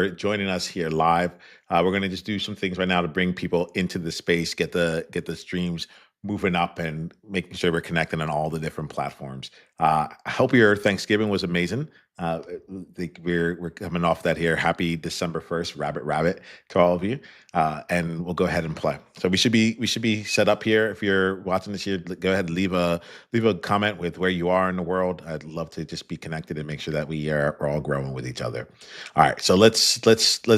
for joining us here live. We're going to just do some things right now to bring people into the space, get the streams moving up, and making sure we're connecting on all the different platforms. I hope your Thanksgiving was amazing. We're coming off that here. Happy December 1st, Rabbit, to all of you. And we'll go ahead and play. So we should be set up here. If you're watching this here, go ahead and leave a comment with where you are in the world. I'd love to just be connected and make sure that we're all growing with each other. All right, so let's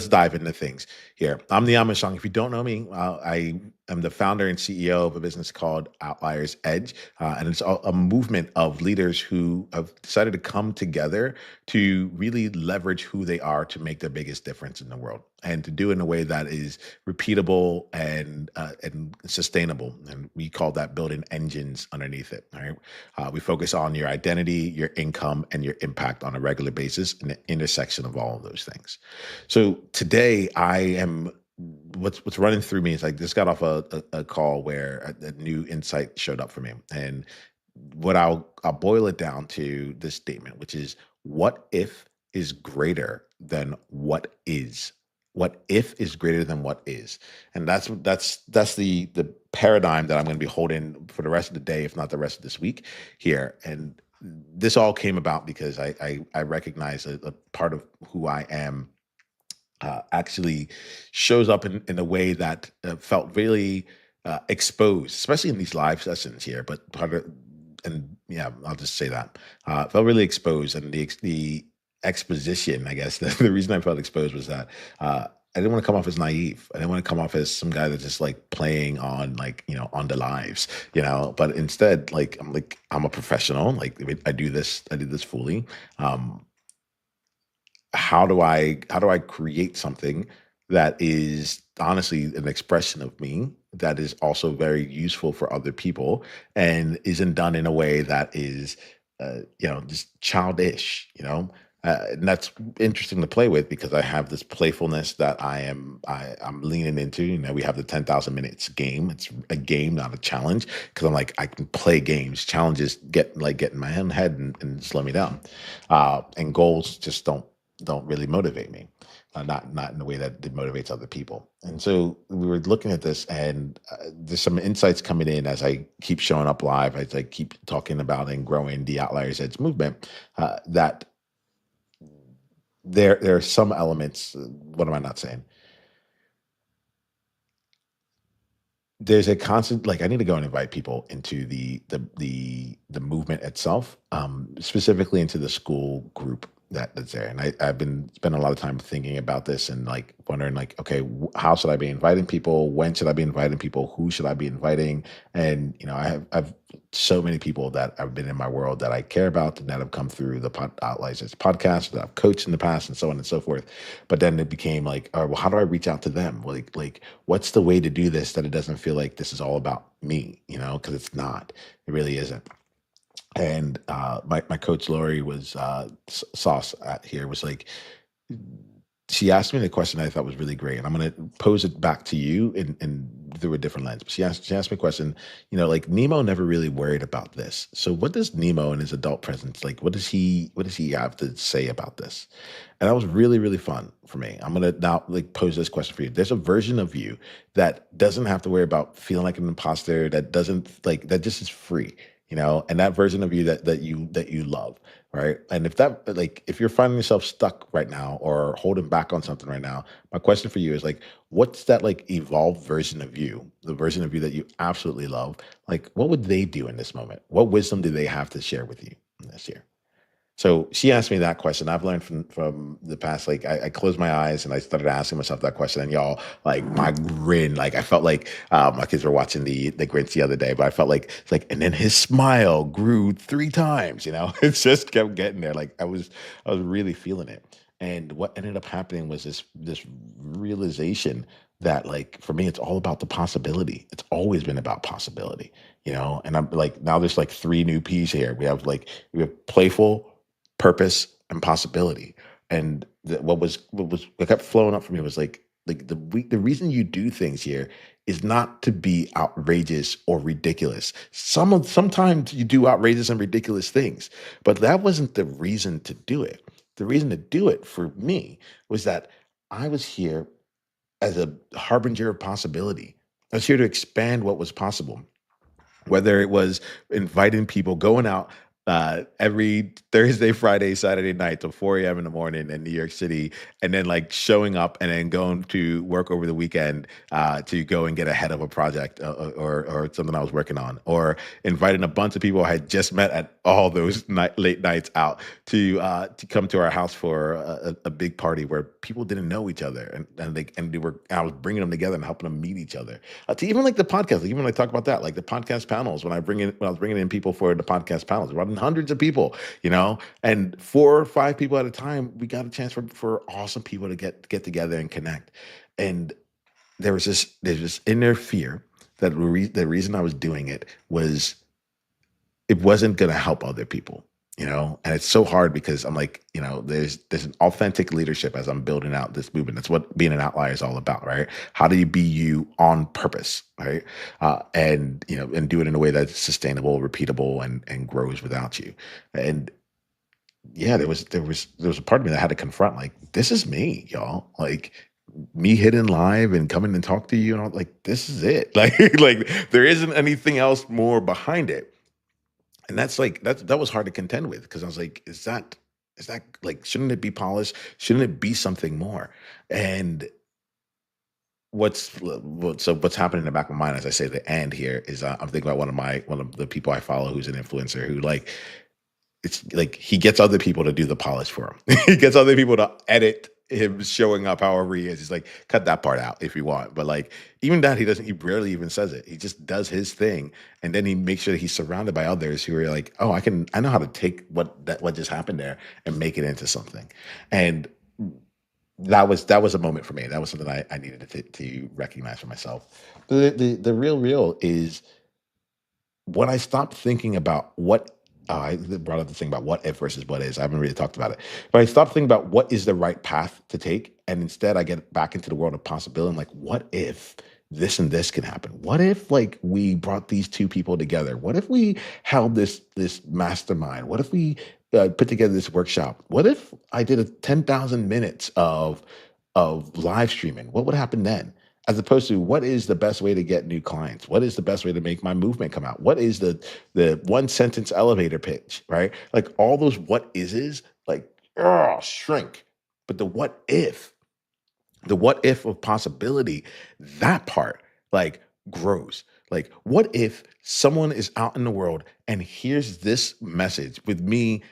dive into things here. I'm Niiamah Ashong. If you don't know me, I am the founder and CEO of a business called Outliers Edge, and it's a movement of leaders who have decided to come together to really leverage who they are to make their biggest difference in the world, and to do it in a way that is repeatable and sustainable. And we call that building engines underneath it. All right. We focus on your identity, your income, and your impact on a regular basis, and the intersection of all of those things. So today, I am what's running through me is I just got off a call where a new insight showed up for me, and what I'll boil it down to this statement, which is, what if is greater than what is. What if is greater than what is. And that's the paradigm that I'm going to be holding for the rest of the day, if not the rest of this week here. And this all came about because I recognize a part of who I am actually shows up in a way that felt really exposed, especially in these live sessions here. But part of, and yeah, I'll just say that felt really exposed, and the exposition, I guess, the reason I felt exposed was that. I didn't want to come off as naive. I didn't want to come off as some guy that's just like playing on, like, on the lives, but instead, I'm a professional. Like, I do this fully. Um, how do I create something that is honestly an expression of me, that is also very useful for other people, and isn't done in a way that is just childish, and that's interesting to play with, because I have this playfulness that I'm leaning into. We have the 10,000 minutes game. It's a game, not a challenge, because I'm like, I can play games. Challenges get in my own head and slow me down, and goals just don't really motivate me, not in the way that it motivates other people. And so we were looking at this, and there's some insights coming in as I keep showing up live, as I keep talking about and growing the Outliers Edge movement. That there are some elements. What am I not saying? There's a constant, like, I need to go and invite people into the movement itself, specifically into the school group that's there. And I've been spending a lot of time thinking about this, and like wondering, like, okay, how should I be inviting people? When should I be inviting people? Who should I be inviting? And I've so many people that have been in my world that I care about, and that have come through the Outliers podcast, that I've coached in the past, and so on and so forth. But then it became like, all right, well, how do I reach out to them? Like, what's the way to do this that it doesn't feel like this is all about me? Because it's not. It really isn't. And my coach Lori was sauce at here was like, she asked me the question I thought was really great, and I'm going to pose it back to you in through a different lens. But she asked me a question, like, Nemo never really worried about this. So what does Nemo in his adult presence, like, what does he have to say about this? And that was really, really fun for me. I'm gonna now, like, pose this question for you. There's a version of you that doesn't have to worry about feeling like an imposter, that doesn't, like, that just is free, and that version of you that you love, right? And if you're finding yourself stuck right now or holding back on something right now, my question for you is, like, what's that, like, evolved version of you, the version of you that you absolutely love? Like, what would they do in this moment? What wisdom do they have to share with you in this year? So she asked me that question. I've learned from the past. Like, I closed my eyes and I started asking myself that question, and y'all, like, my grin, like, I felt like my kids were watching the Grinch the other day, but I felt like it's like, and then his smile grew 3 times. It just kept getting there. Like, I was really feeling it. And what ended up happening was this realization that, like, for me, it's all about the possibility. It's always been about possibility. And I'm like, now there's like 3 new P's here. We have playful, purpose, and possibility. And what kept flowing up for me was like the reason you do things here is not to be outrageous or ridiculous. Sometimes you do outrageous and ridiculous things, but that wasn't the reason to do it. The reason to do it for me was that I was here as a harbinger of possibility. I was here to expand what was possible, whether it was inviting people, going out every Thursday, Friday, Saturday night till 4 a.m. in the morning in New York City, and then like showing up and then going to work over the weekend to go and get ahead of a project or something I was working on, or inviting a bunch of people I had just met at all those late nights out to come to our house for a big party where people didn't know each other, and they were I was bringing them together and helping them meet each other to even like the podcast, like even when I talk about that, like the podcast panels, when I was bringing in people for the podcast panels, running hundreds of people, and 4 or 5 people at a time, we got a chance for awesome people to get together and connect. And there's this inner fear that the reason I was doing it was it wasn't going to help other people, and it's so hard because I'm like, there's an authentic leadership as I'm building out this movement. That's what being an outlier is all about, right? How do you be you on purpose, right? And do it in a way that's sustainable, repeatable, and grows without you. And yeah, there was a part of me that had to confront, like, this is me, y'all. Like, me hitting live and coming and talk to you, and all, like, this is it. Like there isn't anything else more behind it. And that was hard to contend with because I was like, is that like, shouldn't it be polished? Shouldn't it be something more? And what's happening in the back of my mind as I say the end here is I'm thinking about one of the people I follow who's an influencer who, like, it's like he gets other people to do the polish for him. He gets other people to edit him showing up however he is. He's like, cut that part out if you want. But like, even that, he rarely even says it. He just does his thing. And then he makes sure that he's surrounded by others who are like, oh, I know how to take what just happened there and make it into something. And that was a moment for me. That was something I needed to recognize for myself. But the real is when I stopped thinking about what I brought up the thing about what if versus what is. I haven't really talked about it, but I stopped thinking about what is the right path to take, and instead I get back into the world of possibility. I'm like, what if this and this can happen? What if, like, we brought these two people together? What if we held this mastermind? What if we put together this workshop? What if I did a 10,000 minutes of live streaming? What would happen then? As opposed to what is the best way to get new clients? What is the best way to make my movement come out? What is the one sentence elevator pitch, right? Like all those what is like, shrink. But the what if of possibility, that part, like, grows. Like, what if someone is out in the world and hears this message with me?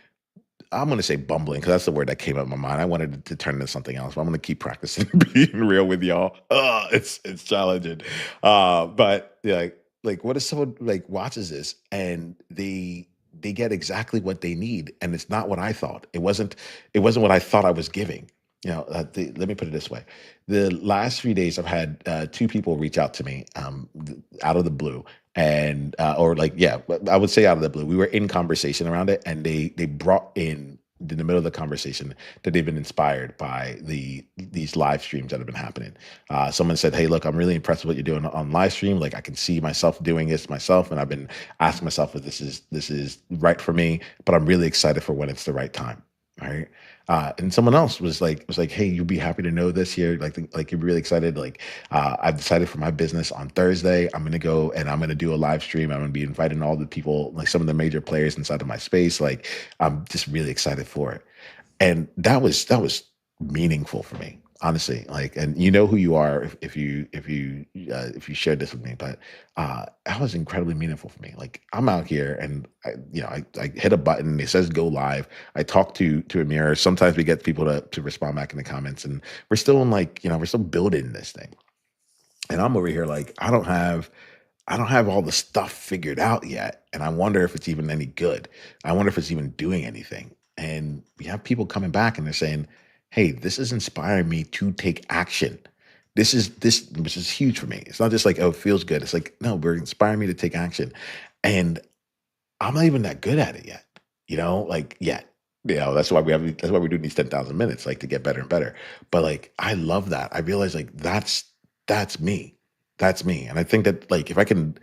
I'm gonna say bumbling because that's the word that came up in my mind. I wanted to turn into something else, but I'm gonna keep practicing being real with y'all. It's challenging. But yeah, like what if someone like watches this and they get exactly what they need, and it's not what I thought. It wasn't what I thought I was giving. Let me put it this way: the last 3 days, I've had two people reach out to me out of the blue, and or like, yeah, I would say out of the blue. We were in conversation around it, and they brought in the middle of the conversation that they've been inspired by these live streams that have been happening. Someone said, "Hey, look, I'm really impressed with what you're doing on live stream. Like, I can see myself doing this myself, and I've been asking myself if this is right for me, but I'm really excited for when it's the right time." Right. And someone else was like, "Hey, you'll be happy to know this here. Like you're really excited. Like, I've decided for my business on Thursday, I'm gonna go and I'm gonna do a live stream. I'm gonna be inviting all the people, like some of the major players inside of my space. Like, I'm just really excited for it." And that was meaningful for me, honestly. Like, and you know who you are if you shared this with me, but that was incredibly meaningful for me. Like, I'm out here and I hit a button, it says go live. I talk to a mirror. Sometimes we get people to respond back in the comments, and we're still in, like, we're still building this thing. And I'm over here like, I don't have all the stuff figured out yet. And I wonder if it's even any good. I wonder if it's even doing anything. And we have people coming back and they're saying, "Hey, this is inspiring me to take action." This which is huge for me. It's not just like, oh, it feels good. It's like, no, we're inspiring me to take action. And I'm not even that good at it yet, like, yet. That's why we're doing these 10,000 minutes, like, to get better and better. But like, I love that. I realize, like, that's me. That's me. And I think that, like, if I can,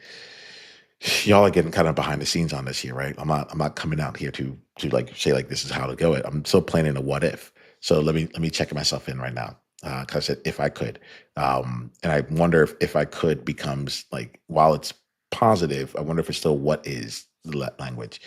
y'all are getting kind of behind the scenes on this here, right? I'm not coming out here to like say, like, this is how to go it. I'm still planning a what if. So let me check myself in right now. 'Cause I said, "If I could." And I wonder if I could becomes, like, while it's positive, I wonder if it's still what is the language.